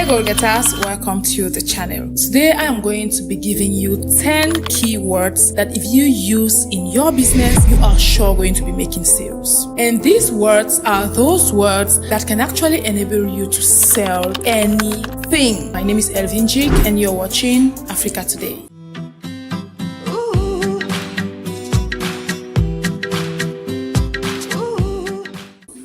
Hey goal getters, welcome to the channel. Today I am going to be giving you 10 keywords that if you use in your business, you are sure going to be making sales. And these words are those words that can actually enable you to sell anything. My name is Elvin Jig and you're watching Africa Today.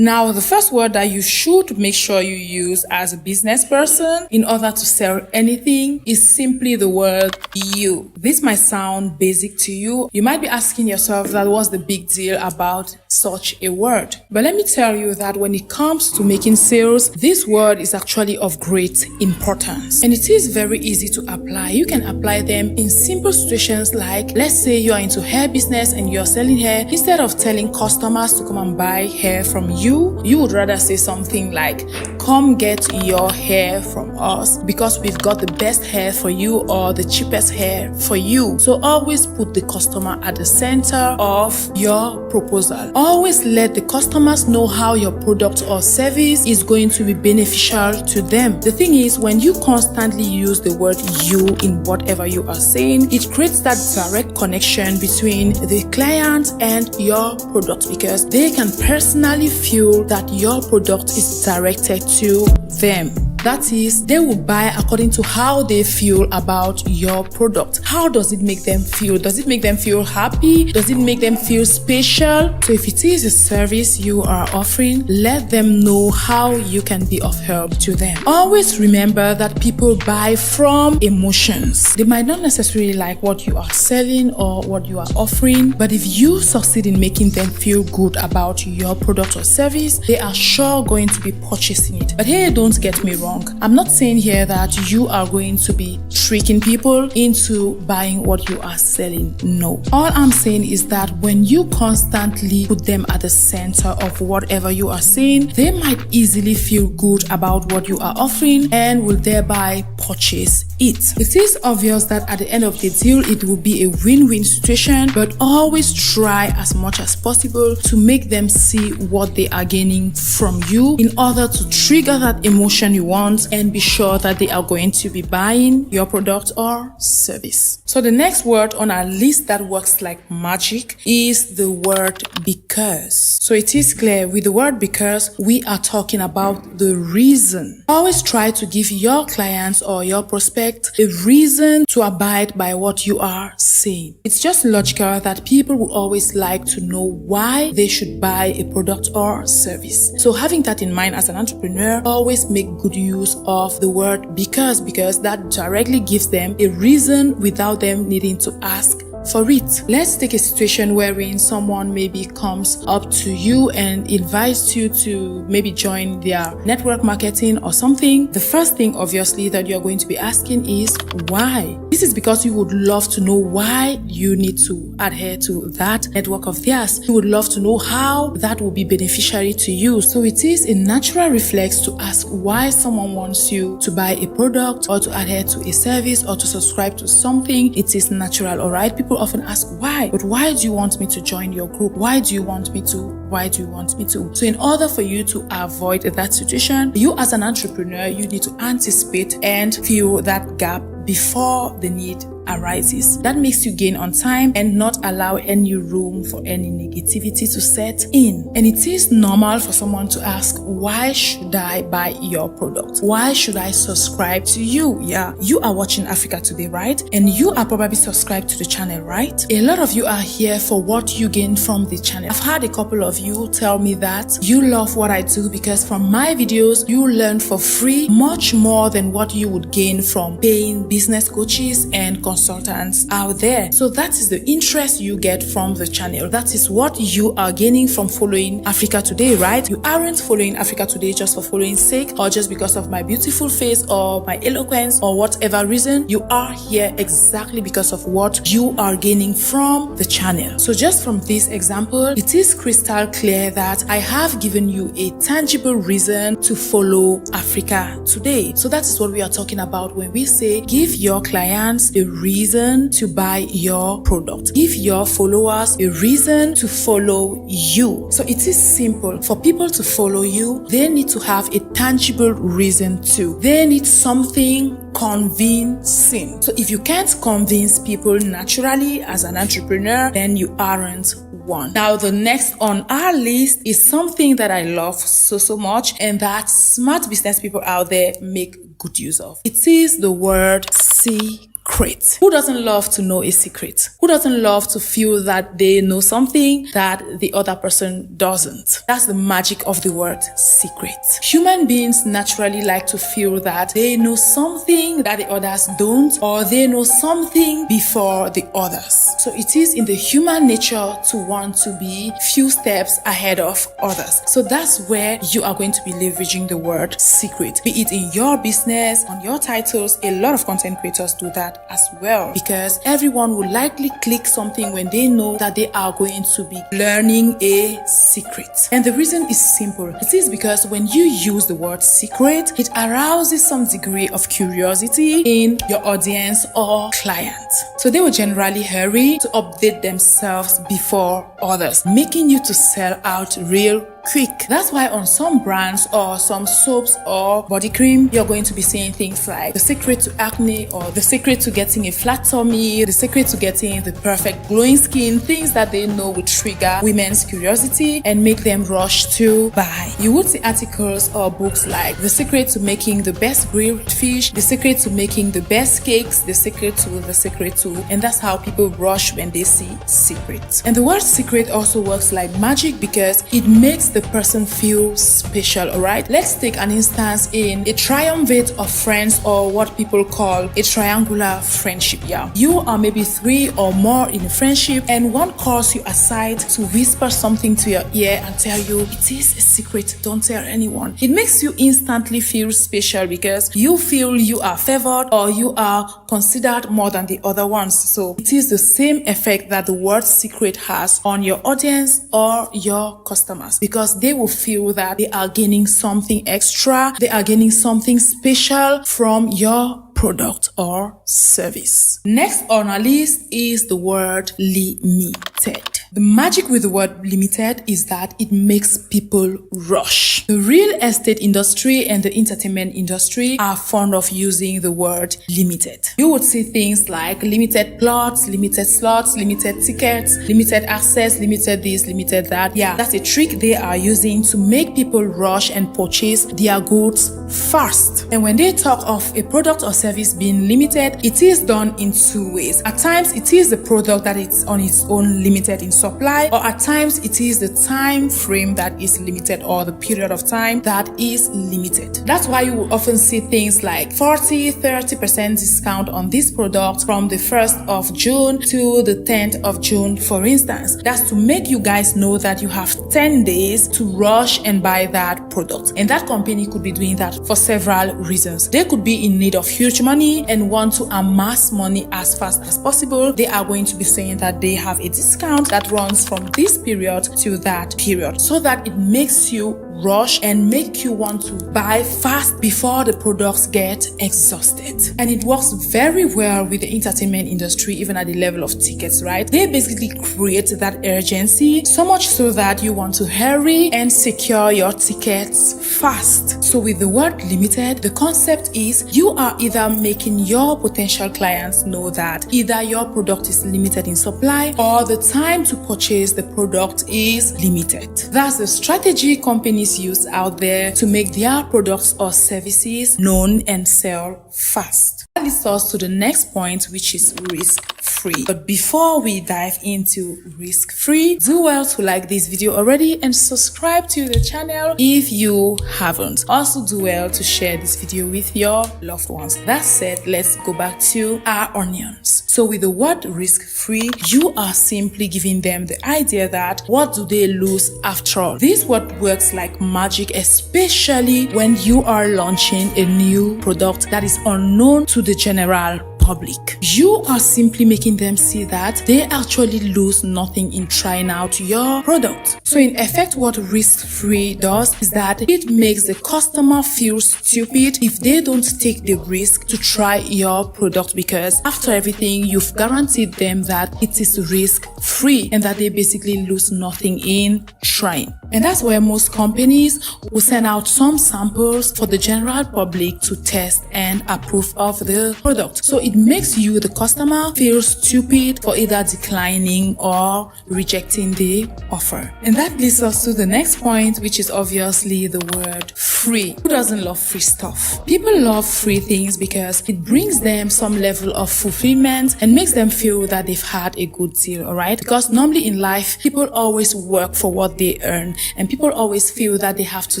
Now, the first word that you should make sure you use as a business person in order to sell anything is simply the word you. This might sound basic to you. You might be asking yourself that what's the big deal about such a word? But let me tell you that when it comes to making sales, this word is actually of great importance. And it is very easy to apply. You can apply them in simple situations like, let's say you are into hair business and you're selling hair. Instead of telling customers to come and buy hair from you would rather say something like, come get your hair from us because we've got the best hair for you or the cheapest hair for you. So always put the customer at the center of your proposal. Always let the customers know how your product or service is going to be beneficial to them. The thing is, when you constantly use the word you in whatever you are saying, it creates that direct connection between the client and your product because they can personally feel that your product is directed to them. That is, they will buy according to how they feel about your product. How does it make them feel? Does it make them feel happy? Does it make them feel special? So if it is a service you are offering, let them know how you can be of help to them. Always remember that people buy from emotions. They might not necessarily like what you are selling or what you are offering, but if you succeed in making them feel good about your product or service, they are sure going to be purchasing it. But hey, don't get me wrong. I'm not saying here that you are going to be tricking people into buying what you are selling. No. All I'm saying is that when you constantly put them at the center of whatever you are saying, they might easily feel good about what you are offering and will thereby purchase it. It is obvious that at the end of the deal, it will be a win-win situation, but always try as much as possible to make them see what they are gaining from you in order to trigger that emotion you want and be sure that they are going to be buying your product or service. So the next word on our list that works like magic is the word because. So it is clear with the word because we are talking about the reason. Always try to give your clients or your prospect a reason to abide by what you are saying. It's just logical that people will always like to know why they should buy a product or service. So having that in mind as an entrepreneur, always make good use of the word because that directly gives them a reason without them needing to ask for it. Let's take a situation wherein someone maybe comes up to you and invites you to maybe join their network marketing or something. The first thing obviously that you're going to be asking is why. This is because you would love to know why you need to adhere to that network of theirs. You would love to know how that will be beneficiary to you. So it is a natural reflex to ask why someone wants you to buy a product or to adhere to a service or to subscribe to something. It is natural, alright? People often ask why, but why do you want me to join your group? Why do you want me to? Why do you want me to? So in order for you to avoid that situation, you as an entrepreneur, you need to anticipate and fill that gap before the need arises. That makes you gain on time and not allow any room for any negativity to set in. And it is normal for someone to ask, why should I buy your product? Why should I subscribe to you? Yeah, you are watching Africa Today, right? And you are probably subscribed to the channel, right? A lot of you are here for what you gain from the channel. I've had a couple of you tell me that you love what I do because from my videos, you learn for free much more than what you would gain from paying business coaches and consultants out there. So that is the interest you get from the channel. That is what you are gaining from following Africa Today, right? You aren't following Africa Today just for following sake or just because of my beautiful face or my eloquence or whatever reason. You are here exactly because of what you are gaining from the channel. So just from this example, it is crystal clear that I have given you a tangible reason to follow Africa Today. So that is what we are talking about when we say give your clients the reason to buy your product. Give your followers a reason to follow you. So it is simple. For people to follow you, they need to have a tangible reason to. They need something convincing. So if you can't convince people naturally as an entrepreneur, then you aren't one. Now, the next on our list is something that I love so much, and that smart business people out there make good use of. It is the word secret. Who doesn't love to know a secret? Who doesn't love to feel that they know something that the other person doesn't? That's the magic of the word secret. Human beings naturally like to feel that they know something that the others don't, or they know something before the others. So it is in the human nature to want to be few steps ahead of others. So that's where you are going to be leveraging the word secret. Be it in your business, on your titles. A lot of content creators do that as well, because everyone will likely click something when they know that they are going to be learning a secret. And the reason is simple. It is because when you use the word secret, it arouses some degree of curiosity in your audience or client. So they will generally hurry to update themselves before others, making you to sell out real quick. That's why on some brands or some soaps or body cream, you're going to be saying things like the secret to acne, or the secret to getting a flat tummy, the secret to getting the perfect glowing skin, things that they know will trigger women's curiosity and make them rush to buy. You would see articles or books like the secret to making the best grilled fish, the secret to making the best cakes, the secret to, and that's how people rush when they see secret. And the word secret also works like magic because it makes the person feel special. Alright, let's take an instance in a triumvirate of friends, or what people call a triangular friendship. Yeah, you are maybe 3 or more in a friendship, and one calls you aside to whisper something to your ear and tell you it is a secret, don't tell anyone. It makes you instantly feel special because you feel you are favored or you are considered more than the other ones. So it is the same effect that the word secret has on your audience or your customers, because they will feel that they are gaining something extra, they are gaining something special from your product or service. Next on our list is the word limited. The magic with the word limited is that it makes people rush. The real estate industry and the entertainment industry are fond of using the word limited. You would see things like limited plots, limited slots, limited tickets, limited access, limited this, limited that. Yeah, that's a trick they are using to make people rush and purchase their goods fast. And when they talk of a product or service being limited, it is done in 2 ways. At times, it is the product that is on its own limited in supply, or at times it is the time frame that is limited, or the period of time that is limited. That's why you will often see things like 40-30% discount on this product from the 1st of June to the 10th of June, for instance. That's to make you guys know that you have 10 days to rush and buy that product. And that company could be doing that for several reasons. They could be in need of huge money and want to amass money as fast as possible. They are going to be saying that they have a discount that runs from this period to that period, so that it makes you rush and make you want to buy fast before the products get exhausted. And it works very well with the entertainment industry, even at the level of tickets, right? They basically create that urgency, so much so that you want to hurry and secure your tickets fast. So with the word limited, the concept is you are either making your potential clients know that either your product is limited in supply or the time to purchase the product is limited. That's the strategy companies use out there to make their products or services known and sell fast. That leads us to the next point, which is risk-free. But before we dive into risk-free, do well to like this video already and subscribe to the channel if you haven't. Also do well to share this video with your loved ones. That said, let's go back to our onions. So with the word risk-free, you are simply giving them the idea that what do they lose after all? This word works like magic, especially when you are launching a new product that is unknown to the general public. public. You are simply making them see that they actually lose nothing in trying out your product. So in effect, what risk-free does is that it makes the customer feel stupid if they don't take the risk to try your product, because after everything, you've guaranteed them that it is risk-free and that they basically lose nothing in trying. And that's where most companies will send out some samples for the general public to test and approve of the product. So it makes you, the customer, feel stupid for either declining or rejecting the offer. And that leads us to the next point, which is obviously the word free. Who doesn't love free stuff? People love free things because it brings them some level of fulfillment and makes them feel that they've had a good deal, alright? Because normally in life, people always work for what they earn, and people always feel that they have to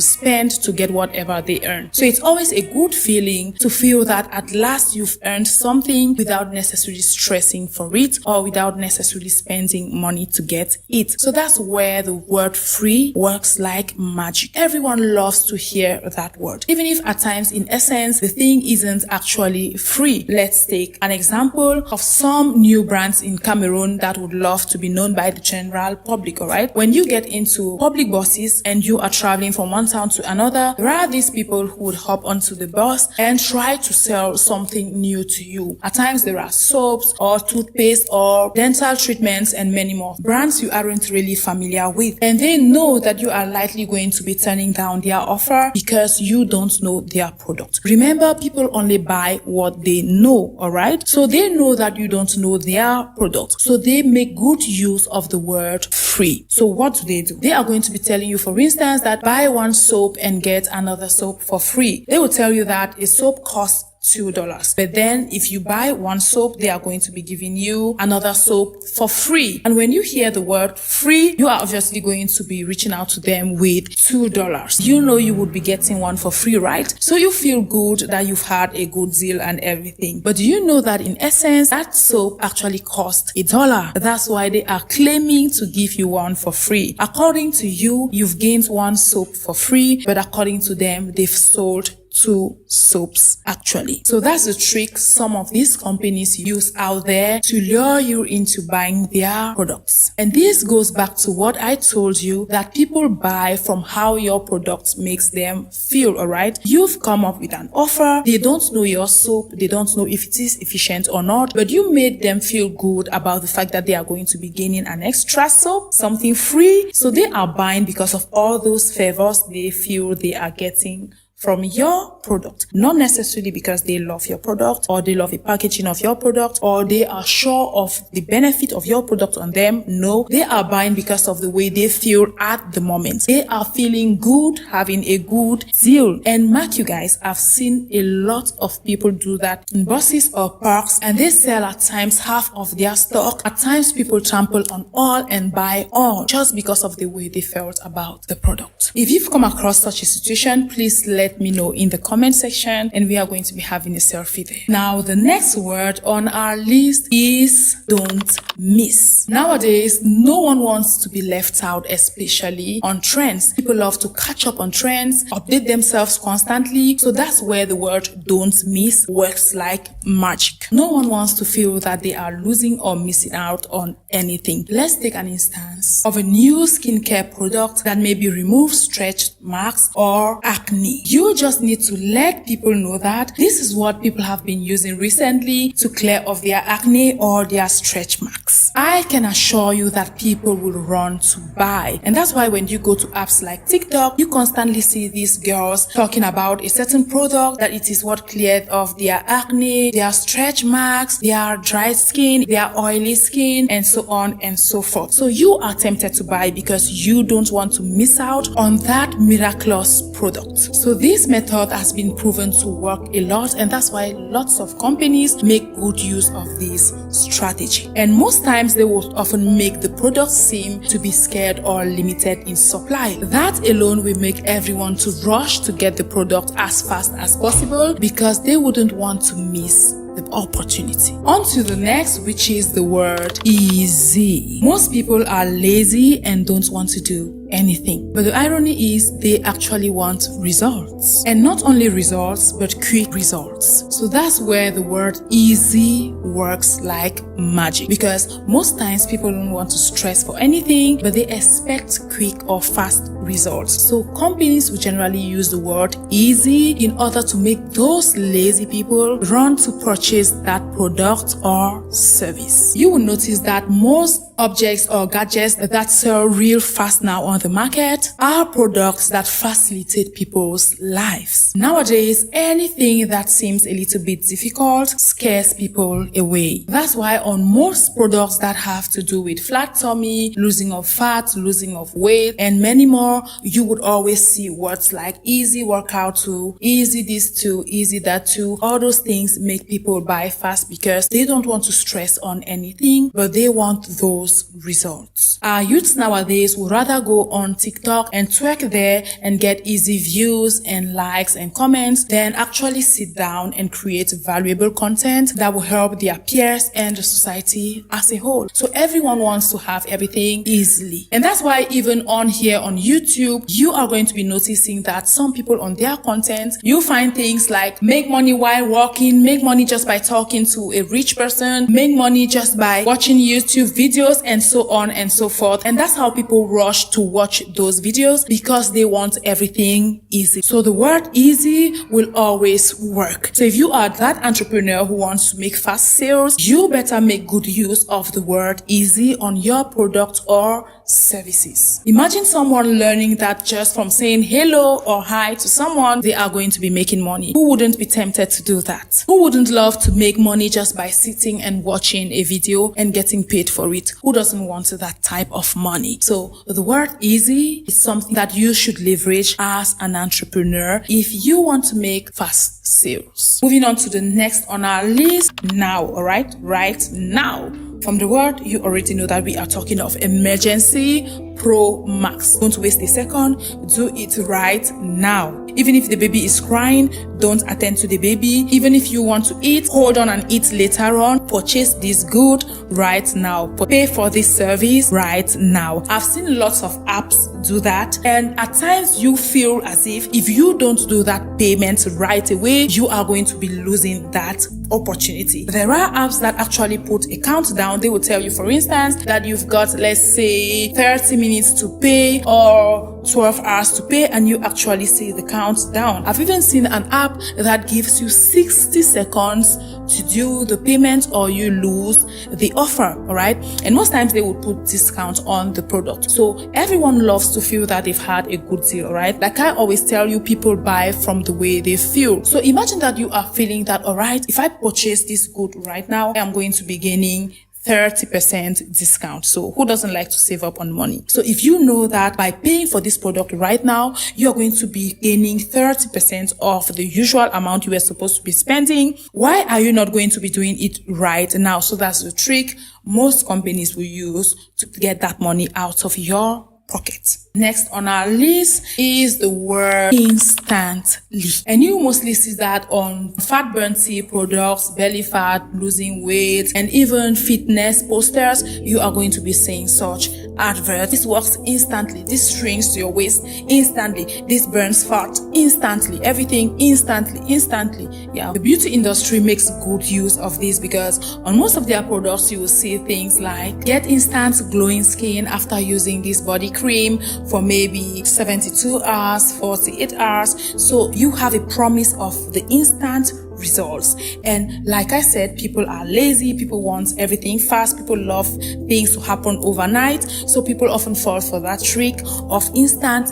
spend to get whatever they earn. So it's always a good feeling to feel that at last you've earned something without necessarily stressing for it or without necessarily spending money to get it. So that's where the word free works like magic. Everyone loves to hear that word, even if at times in essence the thing isn't actually free. Let's take an example of some new brands in Cameroon that would love to be known by the general public, alright? When you get into public buses and you are traveling from one town to another, there are these people who would hop onto the bus and try to sell something new to you. At times there are soaps or toothpaste or dental treatments and many more. Brands you aren't really familiar with, and they know that you are likely going to be turning down their offer because you don't know their product. Remember, people only buy what they know, alright? So they know that you don't know their product. So they make good use of the word free. So what do? They are going to be telling you, for instance, that buy one soap and get another soap for free. They will tell you that a soap costs $2. But then if you buy one soap, they are going to be giving you another soap for free. And when you hear the word free, you are obviously going to be reaching out to them with $2. You know you would be getting one for free, right? So you feel good that you've had a good deal and everything. But do you know that in essence, that soap actually cost $1? That's why they are claiming to give you one for free. According to you, you've gained one soap for free, but according to them, they've sold 2 soaps actually. So that's the trick some of these companies use out there to lure you into buying their products. And this goes back to what I told you, that people buy from how your product makes them feel, alright? You've come up with an offer, they don't know your soap, they don't know if it is efficient or not, but you made them feel good about the fact that they are going to be gaining an extra soap, something free. So they are buying because of all those favors they feel they are getting from your product, not necessarily because they love your product or they love the packaging of your product or they are sure of the benefit of your product on them. No, they are buying because of the way they feel at the moment. They are feeling good, having a good deal. And mark you guys, I've seen a lot of people do that in buses or parks, and they sell at times half of their stock. At times people trample on all and buy all just because of the way they felt about the product. If you've come across such a situation, please let me know in the comment section and we are going to be having a selfie there. Now, the next word on our list is don't miss. Nowadays, no one wants to be left out, especially on trends. People love to catch up on trends, update themselves constantly. So that's where the word don't miss works like magic. No one wants to feel that they are losing or missing out on anything. Let's take an instance of a new skincare product that maybe removes stretch marks or acne. You just need to let people know that this is what people have been using recently to clear off their acne or their stretch marks. I can assure you that people will run to buy. And that's why when you go to apps like TikTok, you constantly see these girls talking about a certain product, that it is what cleared off their acne, their stretch marks, their dry skin, their oily skin, and so on and so forth. So you are tempted to buy because you don't want to miss out on that miraculous product. So this method has been proven to work a lot, and that's why lots of companies make good use of this strategy. And most times they will often make the product seem to be scarce or limited in supply. That alone will make everyone to rush to get the product as fast as possible because they wouldn't want to miss the opportunity. On to the next, which is the word easy. Most people are lazy and don't want to do anything. But the irony is they actually want results. And not only results, but quick results. So that's where the word easy works like magic. Because most times people don't want to stress for anything, but they expect quick or fast results. So companies will generally use the word easy in order to make those lazy people run to purchase that product or service. You will notice that most objects or gadgets that sell real fast now on the market are products that facilitate people's lives. Nowadays, anything that seems a little bit difficult scares people away. That's why on most products that have to do with flat tummy, losing of fat, losing of weight, and many more, you would always see words like easy workout too, easy this too, easy that too. All those things make people buy fast because they don't want to stress on anything, but they want those results. Our youths nowadays would rather go on TikTok and twerk there and get easy views and likes and comments than actually sit down and create valuable content that will help their peers and the society as a whole. So everyone wants to have everything easily. And that's why even on here on YouTube, you are going to be noticing that some people on their content, you find things like make money while walking, make money just by talking to a rich person, make money just by watching YouTube videos, and so on and so forth. And that's how people rush to watch those videos because they want everything easy. So the word easy will always work. So if you are that entrepreneur who wants to make fast sales, you better make good use of the word easy on your product or services. Imagine someone learning that just from saying hello or hi to someone, they are going to be making money. Who wouldn't be tempted to do that? Who wouldn't love to make money just by sitting and watching a video and getting paid for it? Who doesn't want that type of money? So the word easy is something that you should leverage as an entrepreneur if you want to make fast sales. Moving on to the next on our list, now, all right? Right now. From the word, you already know that we are talking of emergency pro max. Don't waste a second. Do it right now. Even if the baby is crying, don't attend to the baby. Even if you want to eat, hold on and eat later on. Purchase this good right now. Pay for this service right now. I've seen lots of apps do that. And at times you feel as if you don't do that payment right away, you are going to be losing that opportunity. There are apps that actually put a countdown. They will tell you, for instance, that you've got, let's say, 30 minutes to pay or 12 hours to pay, and you actually see the countdown. I've even seen an app that gives you 60 seconds to do the payment or you lose the offer, all right? And most times they will put discount on the product. So everyone loves to feel that they've had a good deal, right? Like I always tell you, people buy from the way they feel. So imagine that you are feeling that, all right, if I purchase this good right now, I'm going to be gaining 30% discount. So who doesn't like to save up on money? So if you know that by paying for this product right now, you're going to be gaining 30% of the usual amount you were supposed to be spending, why are you not going to be doing it right now? So that's the trick most companies will use to get that money out of your pocket. Next on our list is the word instantly. And you mostly see that on fat burn tea products, belly fat, losing weight, and even fitness posters. You are going to be seeing such adverts. This works instantly. This shrinks your waist instantly. This burns fat instantly. Everything instantly. Yeah. The beauty industry makes good use of this because on most of their products, you will see things like get instant glowing skin after using this body cream for maybe 72 hours, 48 hours. So you have a promise of the instant results. And like I said, people are lazy, people want everything fast, people love things to happen overnight. So people often fall for that trick of instant.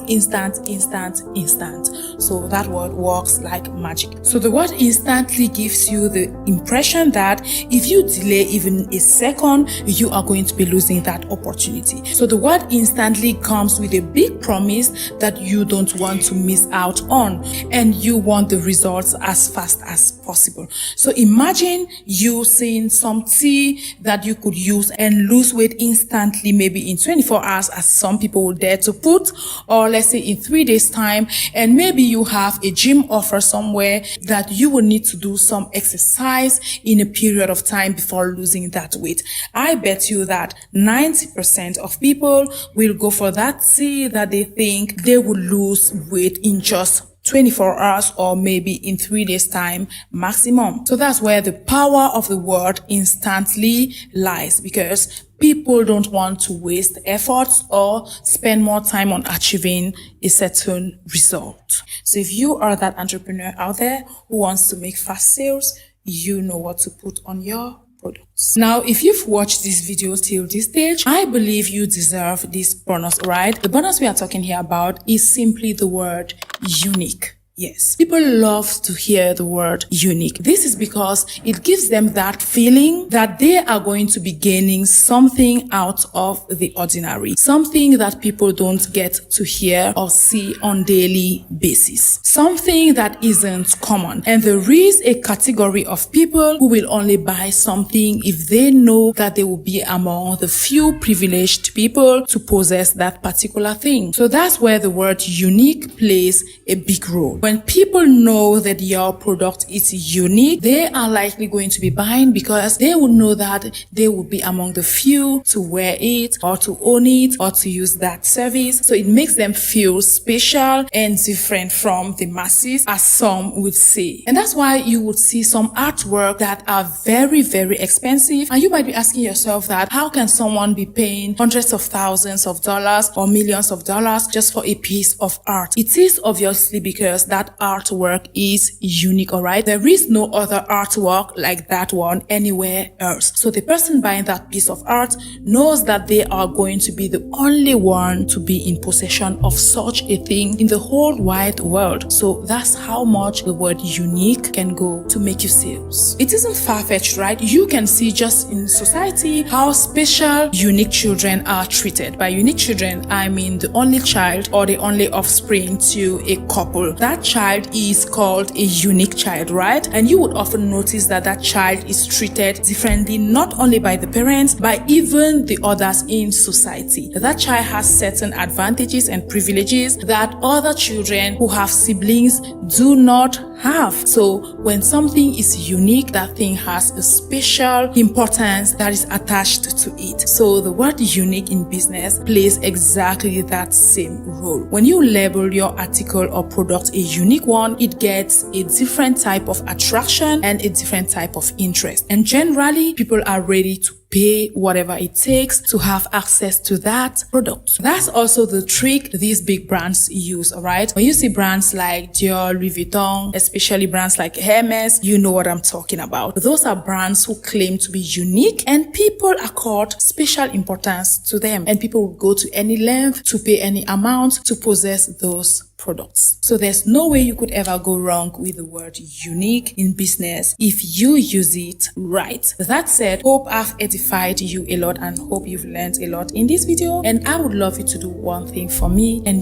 So that word works like magic. So the word instantly gives you the impression that if you delay even a second, you are going to be losing that opportunity. So the word instantly comes with a big promise that you don't want to miss out on, and you want the results as fast as possible. possible. So imagine you seeing some tea that you could use and lose weight instantly, maybe in 24 hours, as some people would dare to put, or let's say in 3 days time, and maybe you have a gym offer somewhere that you will need to do some exercise in a period of time before losing that weight. I bet you that 90% of people will go for that tea that they think they will lose weight in just 24 hours or maybe in 3 days time maximum. So that's where the power of the word instantly lies, because people don't want to waste efforts or spend more time on achieving a certain result. So if you are that entrepreneur out there who wants to make fast sales, you know what to put on your products. Now, if you've watched this video till this stage, I believe you deserve this bonus, right? The bonus we are talking here about is simply the word unique. Yes, people love to hear the word unique. This is because it gives them that feeling that they are going to be gaining something out of the ordinary, something that people don't get to hear or see on daily basis, something that isn't common. And there is a category of people who will only buy something if they know that they will be among the few privileged people to possess that particular thing. So that's where the word unique plays a big role. When people know that your product is unique, they are likely going to be buying because they will know that they will be among the few to wear it or to own it or to use that service. So it makes them feel special and different from the masses, as some would say. And that's why you would see some artwork that are very, very expensive. And you might be asking yourself that how can someone be paying hundreds of thousands of dollars or millions of dollars just for a piece of art? It is obviously because that artwork is unique, alright? There is no other artwork like that one anywhere else. So the person buying that piece of art knows that they are going to be the only one to be in possession of such a thing in the whole wide world. So that's how much the word unique can go to make you sales. It isn't far-fetched, right? You can see just in society how special unique children are treated. By unique children, I mean the only child or the only offspring to a couple. That child is called a unique child, right? And you would often notice that that child is treated differently, not only by the parents, but even the others in society. That child has certain advantages and privileges that other children who have siblings do not have. So when something is unique, that thing has a special importance that is attached to it. So the word unique in business plays exactly that same role. When you label your article or product a unique one, it gets a different type of attraction and a different type of interest. And generally, people are ready to pay whatever it takes to have access to that product. That's also the trick these big brands use, alright? When you see brands like Dior, Louis Vuitton, especially brands like Hermes, you know what I'm talking about. Those are brands who claim to be unique and people accord special importance to them. And people will go to any length to pay any amount to possess those products. So there's no way you could ever go wrong with the word unique in business if you use it right. That said, hope I've edified you a lot and hope you've learned a lot in this video. And I would love you to do one thing for me, and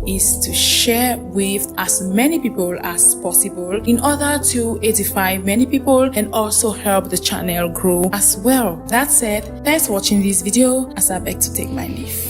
is to share with as many people as possible in order to edify many people and also help the channel grow as well. That said, thanks for watching this video as I beg to take my leave.